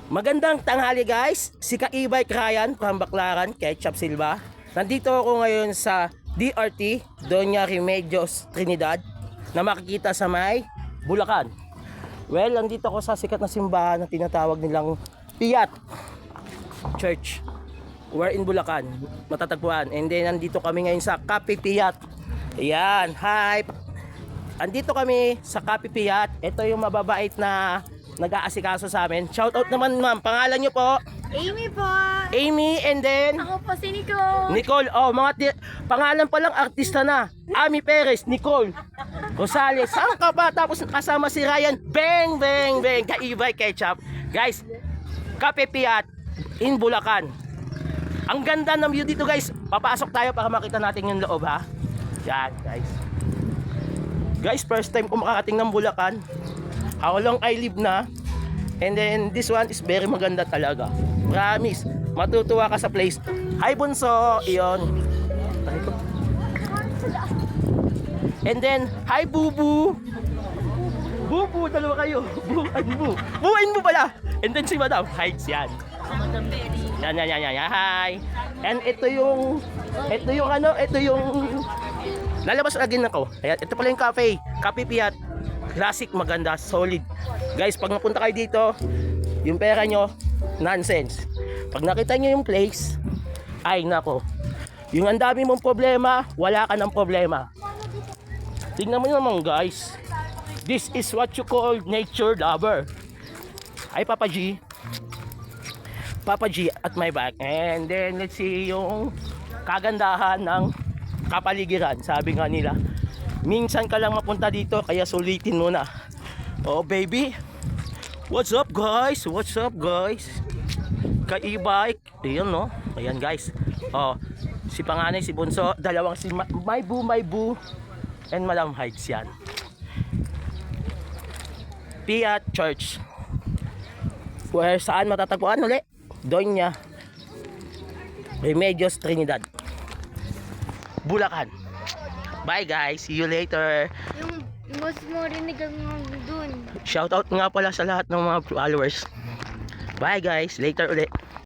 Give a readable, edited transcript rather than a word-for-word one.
Magandang tanghali guys, si Ka-e-bike Ryan from Baclaran, Ketchup Silva. Nandito ako ngayon sa DRT, Doña Remedios Trinidad, na makikita sa may Bulacan. Well, nandito ako sa sikat na simbahan na tinatawag nilang Piat Church. We're in Bulacan, matatagpuan. And then nandito kami ngayon sa Cafe Piat. Ayan, hi! Andito kami sa Cafe Piat. Ito yung mababait na nag-aasikaso sa amin. Shout out naman ma'am, pangalan nyo po? Amy po. Amy, and then Ako po si Nicole. Nicole. Oh, pangalan pa lang artista na. Ami Perez, Nicole Rosales. Saan ka ba? Tapos kasama si Ryan. Bang, bang, bang. Ka-e-bike Ketchup. Guys, Cafe Piat in Bulacan. Ang ganda ng view dito guys. Papasok tayo para makita natin yung loob ha. Yan guys. Guys, first time ko makakating ng Bulacan. How long I live na. And then this one is very maganda talaga. Promise, matutuwa ka sa place. Hi Bunso, iyon. And then, hi Bubu. Bubu, dalawa kayo. Buuin mo pala. And then si Madam Hides yan. Yan. Hi. And ito yung lalabas again ako. Ayan, ito pala yung cafe. Cafe Piat. Classic, maganda, solid. Guys, pag napunta kayo dito, yung pera nyo, nonsense. Pag nakita nyo yung place, ay nako. Yung ang dami mong problema, wala ka ng problema. Tingnan mo naman guys. This is what you call nature lover. Ay Papa G. Papa G at my back. And then let's see yung kagandahan ng kapaligiran. Sabi nga nila, minsan ka lang mapunta dito, kaya sulitin mo na. Oh baby, what's up guys? What's up guys? Ka-e-bike. Ayan no. Ayan guys. Oh, si panganay, si Bunso, dalawang si my boo and Madam Hides yan. Piat Church. Where saan matatagpuan ulit? Doña Remedios Trinidad, Bulacan. Bye guys, see you later. Yung boss mo rinig ang dun. Shout out nga pala sa lahat ng mga followers. Bye guys, later ulit.